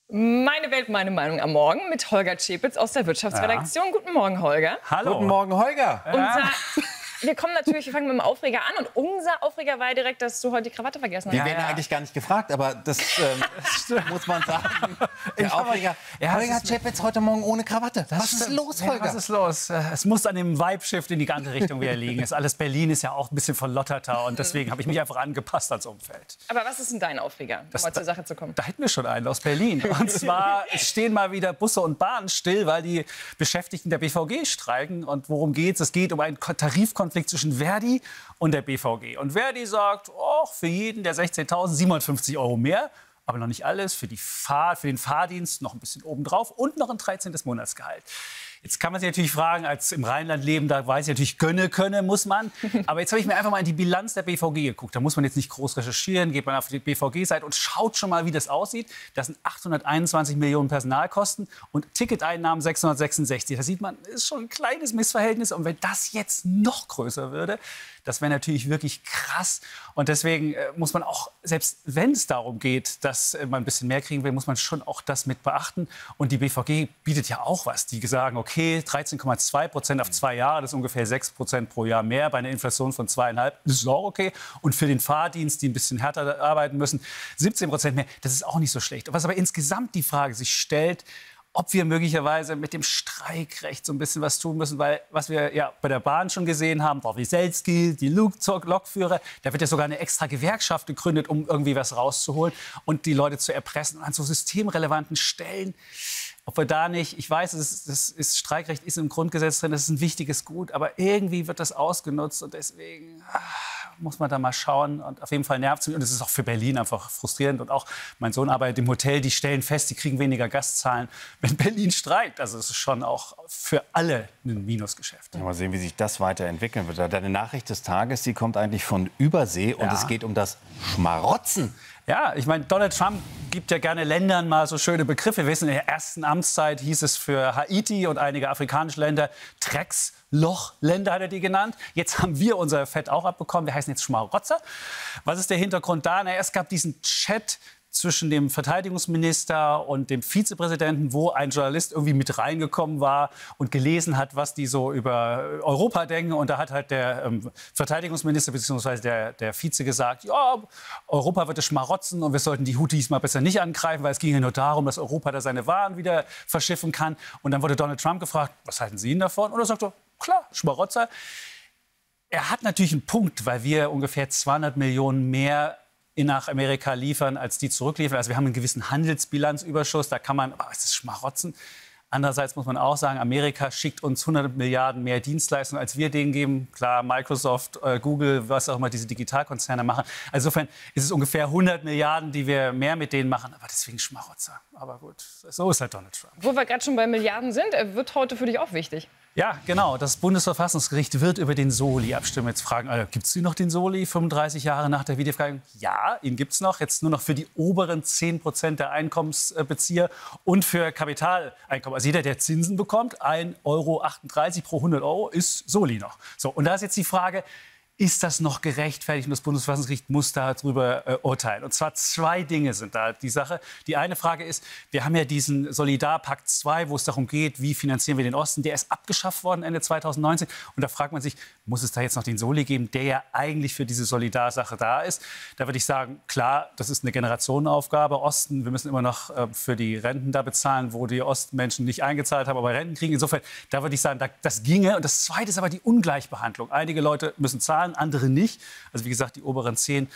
Meine Welt, meine Meinung am Morgen mit Holger Czepitz aus der Wirtschaftsredaktion. Ja. Guten Morgen, Holger. Hallo. Guten Morgen, Holger. Wir fangen mit dem Aufreger an. Und unser Aufreger war ja direkt, dass du heute die Krawatte vergessen hast. Wir werden eigentlich gar nicht gefragt, aber das muss man sagen. Der Aufreger. Holger Czepitz heute Morgen ohne Krawatte. Was ist los, Holger? Was ist los? Es muss an dem Vibe-Shift in die andere Richtung wieder liegen. Berlin ist ja auch ein bisschen verlotterter und deswegen habe ich mich einfach angepasst als Umfeld. Aber was ist denn dein Aufreger, um mal zur Sache zu kommen? Da hätten wir schon einen aus Berlin. Und zwar stehen mal wieder Busse und Bahnen still, weil die Beschäftigten der BVG streiken. Und worum geht's? Es geht um einen Tarifkonflikt zwischen Verdi und der BVG. Und Verdi sagt, oh, für jeden der 16.000 57 € mehr. Aber noch nicht alles. Für den Fahrdienst noch ein bisschen obendrauf und noch ein 13. Monatsgehalt. Jetzt kann man sich natürlich fragen, als im Rheinland leben, da weiß ich natürlich, könne, muss man. Aber jetzt habe ich mir einfach mal in die Bilanz der BVG geguckt. Da muss man jetzt nicht groß recherchieren, geht man auf die BVG-Seite und schaut schon mal, wie das aussieht. Das sind 821 Millionen Personalkosten und Ticketeinnahmen 666. Da sieht man, das ist schon ein kleines Missverhältnis. Und wenn das jetzt noch größer würde, das wäre natürlich wirklich krass. Und deswegen muss man auch, selbst wenn es darum geht, dass man ein bisschen mehr kriegen will, muss man schon auch das mit beachten. Und die BVG bietet ja auch was. Die sagen, okay, 13,2% auf 2 Jahre, das ist ungefähr 6% pro Jahr mehr. Bei einer Inflation von 2,5, das ist auch okay. Und für den Fahrdienst, die ein bisschen härter arbeiten müssen, 17% mehr. Das ist auch nicht so schlecht. Was aber insgesamt die Frage sich stellt, ob wir möglicherweise mit dem Streikrecht so ein bisschen was tun müssen, weil was wir ja bei der Bahn schon gesehen haben, Frau Wieselski, die Lokführer, da wird ja sogar eine extra Gewerkschaft gegründet, um irgendwie was rauszuholen und die Leute zu erpressen. Und an so systemrelevanten Stellen, ob wir da nicht, ich weiß, Streikrecht ist im Grundgesetz drin, das ist ein wichtiges Gut, aber irgendwie wird das ausgenutzt und deswegen muss man da mal schauen. Und auf jeden Fall nervt es mich. Und es ist auch für Berlin einfach frustrierend. Und auch mein Sohn arbeitet im Hotel, die stellen fest, die kriegen weniger Gastzahlen, wenn Berlin streikt. Also es ist schon auch für alle ein Minusgeschäft. Ja, mal sehen, wie sich das weiterentwickeln wird. Deine Nachricht des Tages, die kommt eigentlich von Übersee und es geht um das Schmarotzen. Ja, ich meine, Donald Trump gibt ja gerne Ländern mal so schöne Begriffe. Wir wissen, in der ersten Amtszeit hieß es für Haiti und einige afrikanische Länder Dreckslochländer, hat er die genannt. Jetzt haben wir unser Fett auch abbekommen. Wir heißen jetzt Schmarotzer. Was ist der Hintergrund da? Na, es gab diesen Chat zwischen dem Verteidigungsminister und dem Vizepräsidenten, wo ein Journalist irgendwie mit reingekommen war und gelesen hat, was die so über Europa denken. Und da hat halt der Verteidigungsminister bzw. der Vize gesagt, ja, Europa wird es schmarotzen und wir sollten die Houthis mal besser nicht angreifen, weil es ging ja nur darum, dass Europa da seine Waren wieder verschiffen kann. Und dann wurde Donald Trump gefragt, was halten Sie denn davon? Und er sagte, klar, Schmarotzer. Er hat natürlich einen Punkt, weil wir ungefähr 200 Millionen mehr nach Amerika liefern, als die zurückliefern. Also wir haben einen gewissen Handelsbilanzüberschuss, da kann man, aber es ist Schmarotzen. Andererseits muss man auch sagen, Amerika schickt uns 100 Milliarden mehr Dienstleistungen, als wir denen geben. Klar, Microsoft, Google, was auch immer diese Digitalkonzerne machen. Also insofern ist es ungefähr 100 Milliarden, die wir mehr mit denen machen. Aber deswegen Schmarotzer. Aber gut, so ist halt Donald Trump. Wo wir gerade schon bei Milliarden sind, wird heute für dich auch wichtig. Ja, genau. Das Bundesverfassungsgericht wird über den Soli abstimmen. Jetzt fragen alle, gibt es noch den Soli 35 Jahre nach der Wiedervereinigung? Ja, ihn gibt es noch. Jetzt nur noch für die oberen 10% der Einkommensbezieher und für Kapitaleinkommen. Also jeder, der Zinsen bekommt, 1,38 € pro 100 € ist Soli noch. So, und da ist jetzt die Frage, ist das noch gerechtfertigt? Und das Bundesverfassungsgericht muss darüber urteilen. Und zwar 2 Dinge sind da die Sache. Die eine Frage ist, wir haben ja diesen Solidarpakt 2, wo es darum geht, wie finanzieren wir den Osten. Der ist abgeschafft worden Ende 2019. Und da fragt man sich, muss es da jetzt noch den Soli geben, der ja eigentlich für diese Solidarsache da ist? Da würde ich sagen, klar, das ist eine Generationenaufgabe. Osten, wir müssen immer noch für die Renten da bezahlen, wo die Ostmenschen nicht eingezahlt haben, aber Renten kriegen. Insofern, da würde ich sagen, das ginge. Und das Zweite ist aber die Ungleichbehandlung. Einige Leute müssen zahlen, andere nicht. Also wie gesagt, die oberen 10%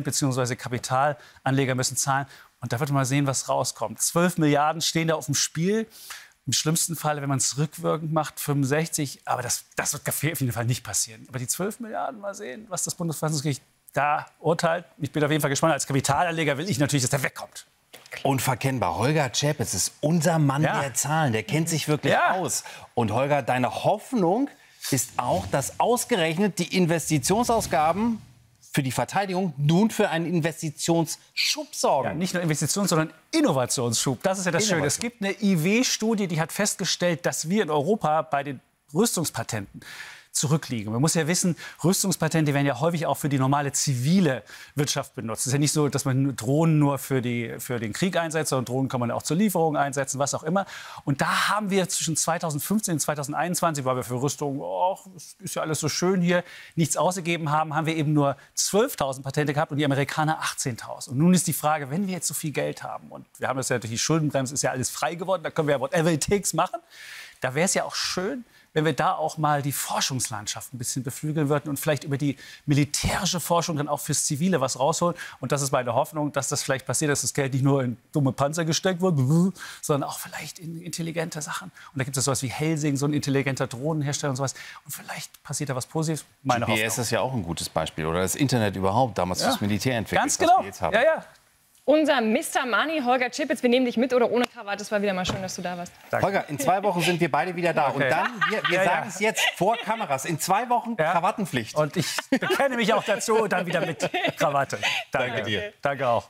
bzw. Kapitalanleger müssen zahlen. Und da wird man mal sehen, was rauskommt. 12 Milliarden stehen da auf dem Spiel. Im schlimmsten Fall, wenn man es rückwirkend macht, 65. Aber das wird auf jeden Fall nicht passieren. Aber die 12 Milliarden, mal sehen, was das Bundesverfassungsgericht da urteilt. Ich bin auf jeden Fall gespannt. Als Kapitalanleger will ich natürlich, dass der wegkommt. Unverkennbar. Holger Czepitz ist unser Mann der Zahlen. Der kennt sich wirklich aus. Und Holger, deine Hoffnung ist auch, dass ausgerechnet die Investitionsausgaben für die Verteidigung nun für einen Investitionsschub sorgen. Ja, nicht nur Investitions-, sondern Innovationsschub. Das ist ja das Schöne. Es gibt eine IW-Studie, die hat festgestellt, dass wir in Europa bei den Rüstungspatenten zurückliegen. Man muss ja wissen, Rüstungspatente werden ja häufig auch für die normale zivile Wirtschaft benutzt. Es ist ja nicht so, dass man Drohnen nur für den Krieg einsetzt, sondern Drohnen kann man auch zur Lieferung einsetzen, was auch immer. Und da haben wir zwischen 2015 und 2021, weil wir für Rüstung, ist ja alles so schön hier, nichts ausgegeben haben, haben wir eben nur 12.000 Patente gehabt und die Amerikaner 18.000. Und nun ist die Frage, wenn wir jetzt so viel Geld haben und wir haben das ja durch die Schuldenbremse, ist ja alles frei geworden, da können wir ja whatever it takes machen, da wäre es ja auch schön, wenn wir da auch mal die Forschungslandschaft ein bisschen beflügeln würden und vielleicht über die militärische Forschung dann auch fürs Zivile was rausholen. Und das ist meine Hoffnung, dass das vielleicht passiert, dass das Geld nicht nur in dumme Panzer gesteckt wird, sondern auch vielleicht in intelligente Sachen. Und da gibt es sowas wie Helsing, so ein intelligenter Drohnenhersteller und sowas. Und vielleicht passiert da was Positives. Meine GPS Hoffnung. ist ja auch ein gutes Beispiel. Oder das Internet überhaupt, damals fürs Militär entwickelt. Ganz genau. Was wir jetzt haben. Ja, ja. Unser Mr. Money, Holger Czipitz, wir nehmen dich mit oder ohne Krawatte. Es war wieder mal schön, dass du da warst. Danke. Holger, in 2 Wochen sind wir beide wieder da. Okay. Und dann, wir sagen es jetzt vor Kameras, in 2 Wochen Krawattenpflicht. Und ich bekenne mich auch dazu, dann wieder mit Krawatte. Danke dir. Danke auch.